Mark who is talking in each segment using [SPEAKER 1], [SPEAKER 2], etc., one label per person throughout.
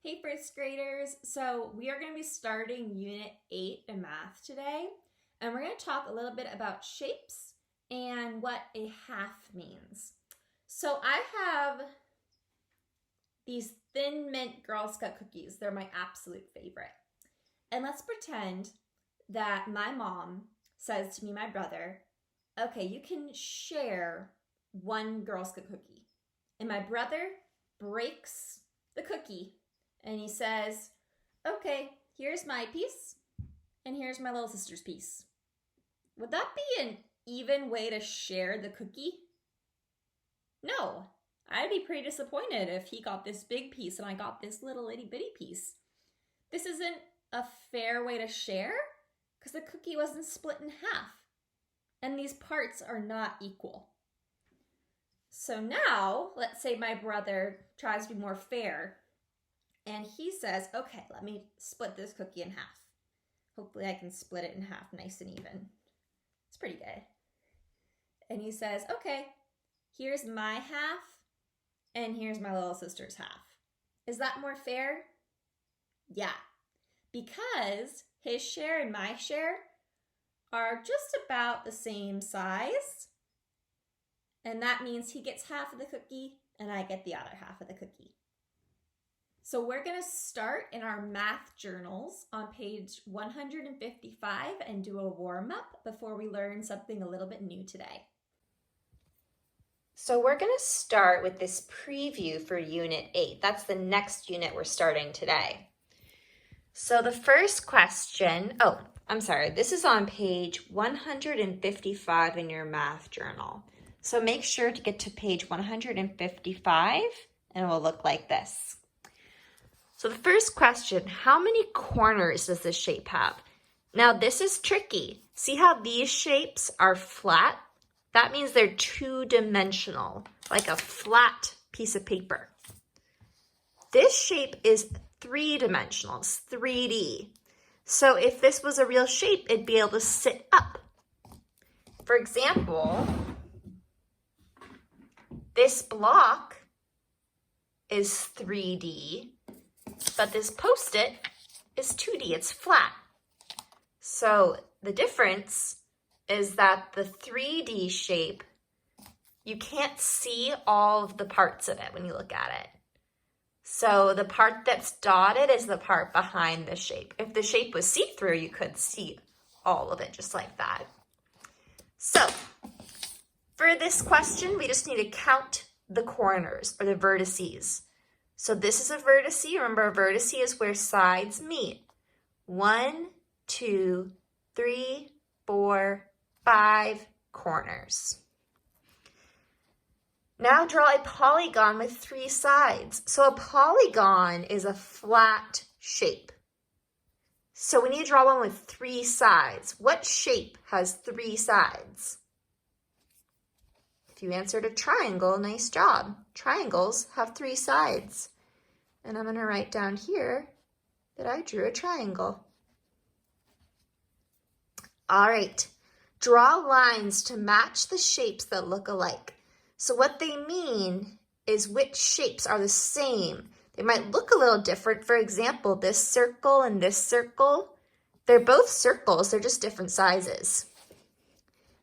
[SPEAKER 1] Hey first graders, so we are going to be starting Unit 8 in math today, and we're going to talk a little bit about shapes and what a half means. So I have these Thin Mint Girl Scout cookies. They're my absolute favorite. And let's pretend that my mom says to me, my brother, okay, you can share one Girl Scout cookie. And my brother breaks the cookie and he says, okay, here's my piece and here's my little sister's piece. Would that be an even way to share the cookie? No, I'd be pretty disappointed if he got this big piece and I got this little itty bitty piece. This isn't a fair way to share because the cookie wasn't split in half and these parts are not equal. So now, let's say my brother tries to be more fair and he says, okay, let me split this cookie in half. Hopefully I can split it in half nice and even. It's pretty good. And he says, okay, here's my half and here's my little sister's half. Is that more fair? Yeah, because his share and my share are just about the same size. And that means he gets half of the cookie and I get the other half of the cookie. So we're going to start in our math journals on page 155 and do a warm-up before we learn something a little bit new today.
[SPEAKER 2] So we're going to start with this preview for Unit 8. That's the next unit we're starting today. So the first question, this is on page 155 in your math journal. So make sure to get to page 155 and it will look like this. So the first question, how many corners does this shape have? Now this is tricky. See how these shapes are flat? That means they're two-dimensional, like a flat piece of paper. This shape is three-dimensional, it's 3D. So if this was a real shape, it'd be able to sit up. For example, this block is 3D, but this Post-it is 2D, it's flat. So the difference is that the 3D shape, you can't see all of the parts of it when you look at it. So the part that's dotted is the part behind the shape. If the shape was see-through, you could see all of it just like that. So for this question, we just need to count the corners or the vertices. So this is a vertice. Remember, a vertice is where sides meet. 1, 2, 3, 4, 5 corners. Now draw a polygon with 3 sides. So a polygon is a flat shape. So we need to draw one with 3 sides. What shape has 3 sides? If you answered a triangle, nice job. Triangles have 3 sides. And I'm going to write down here that I drew a triangle. All right, draw lines to match the shapes that look alike. So what they mean is which shapes are the same. They might look a little different. For example, this circle and this circle, they're both circles, they're just different sizes.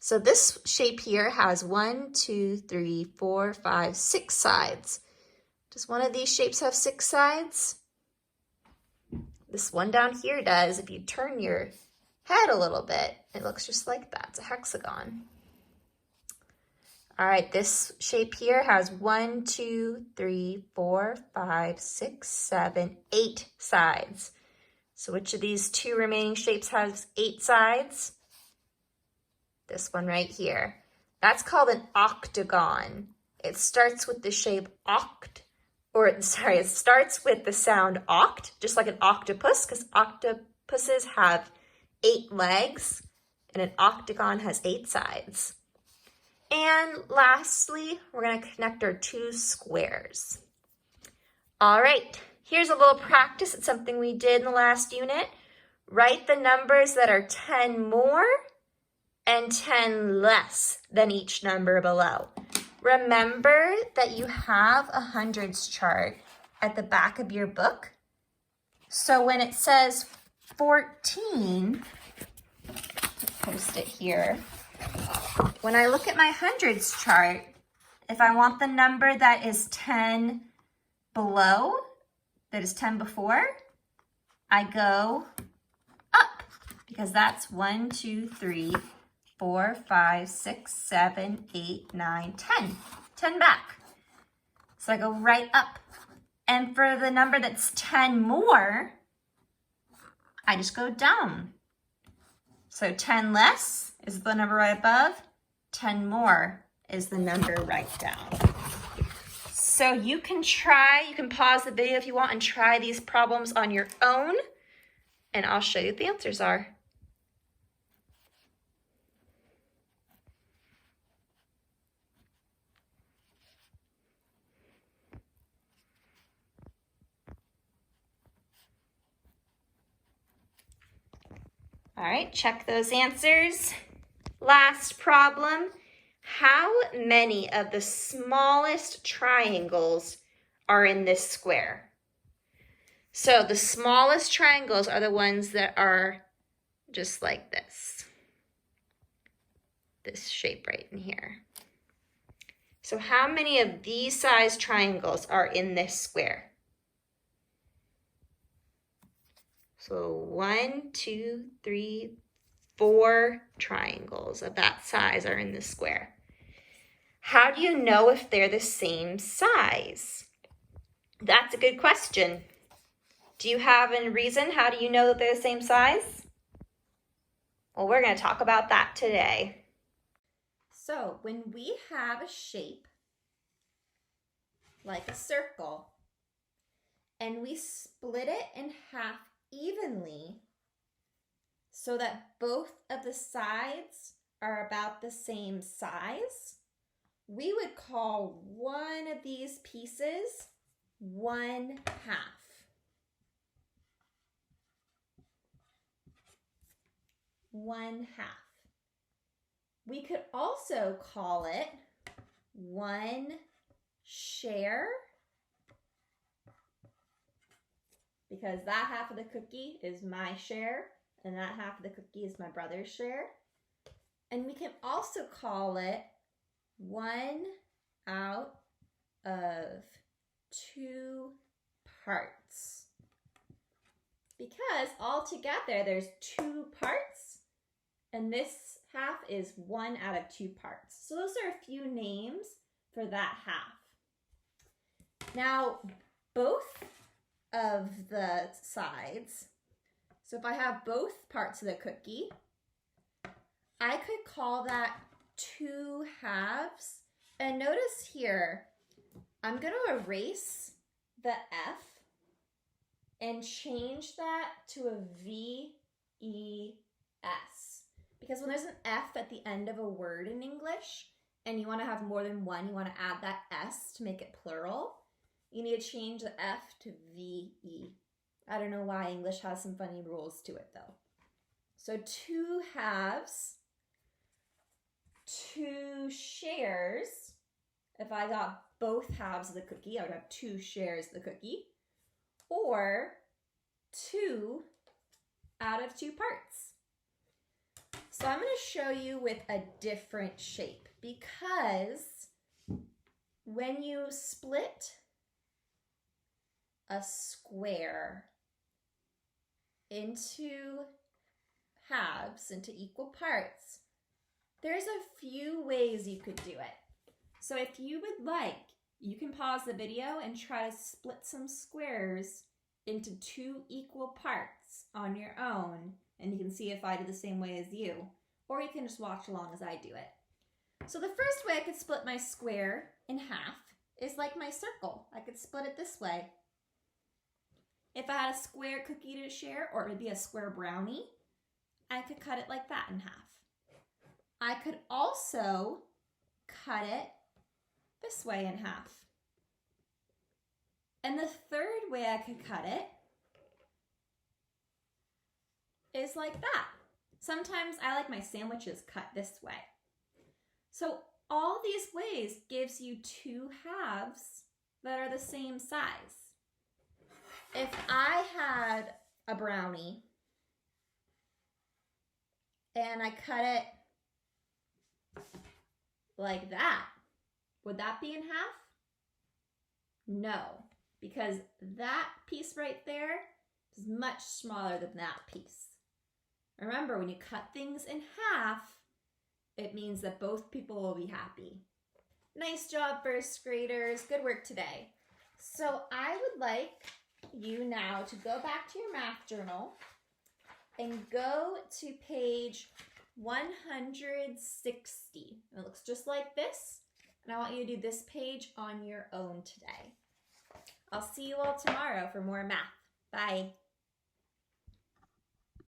[SPEAKER 2] So this shape here has 1, 2, 3, 4, 5, 6 sides. Does one of these shapes have 6 sides? This one down here does. If you turn your head a little bit, it looks just like that. It's a hexagon. All right, this shape here has 1, 2, 3, 4, 5, 6, 7, 8 sides. So which of these 2 remaining shapes has 8 sides? This one right here. That's called an octagon. It starts with the shape it starts with the sound oct, just like an octopus, because octopuses have 8 legs, and an octagon has 8 sides. And lastly, we're going to connect our 2 squares. All right, here's a little practice. It's something we did in the last unit. Write the numbers that are 10 more and 10 less than each number below. Remember that you have a hundreds chart at the back of your book.
[SPEAKER 1] So when it says 14, post it here. When I look at my hundreds chart, if I want the number that is 10 below, that is 10 before, I go up because that's 1, 2, 3, 4, 5, 6, 7, 8, 9, 10. 10 back. So I go right up. And for the number that's 10 more, I just go down. So 10 less is the number right above. 10 more is the number right down. So you can pause the video if you want and try these problems on your own. And I'll show you what the answers are. All right, check those answers. Last problem. How many of the smallest triangles are in this square? So the smallest triangles are the ones that are just like this. This shape right in here. So how many of these size triangles are in this square? So 1, 2, 3, 4 triangles of that size are in this square. How do you know if they're the same size? That's a good question. Do you have a reason? How do you know that they're the same size? Well, we're going to talk about that today. So when we have a shape like a circle and we split it in half evenly so that both of the sides are about the same size, we would call one of these pieces 1/2. One half. We could also call it 1 share, because that half of the cookie is my share and that half of the cookie is my brother's share. And we can also call it 1 out of 2 parts, because altogether there's 2 parts and this half is 1 out of 2 parts. So those are a few names for that half. Now, both of the sides, so if I have both parts of the cookie, I could call that 2 halves. And notice here, I'm going to erase the F and change that to a V-E-S. Because when there's an F at the end of a word in English, and you want to have more than one, you want to add that S to make it plural, you need to change the F to V-E. I don't know why English has some funny rules to it though. So 2 halves, 2 shares. If I got both halves of the cookie, I would have 2 shares of the cookie. Or 2 out of 2 parts. So I'm going to show you with a different shape, because when you split a square into halves, into equal parts, there's a few ways you could do it. So if you would like, you can pause the video and try to split some squares into 2 equal parts on your own, and you can see if I do the same way as you, or you can just watch along as I do it. So the first way I could split my square in half is like my circle. I could split it this way. If I had a square cookie to share, or maybe a square brownie, I could cut it like that in half. I could also cut it this way in half. And the third way I could cut it is like that. Sometimes I like my sandwiches cut this way. So all these ways gives you 2 halves that are the same size. If I had a brownie and I cut it like that, would that be in half? No, because that piece right there is much smaller than that piece. Remember, when you cut things in half, it means that both people will be happy. Nice job, first graders. Good work today. So I would like you now to go back to your math journal and go to page 160. It looks just like this, and I want you to do this page on your own today. I'll see you all tomorrow for more math. Bye.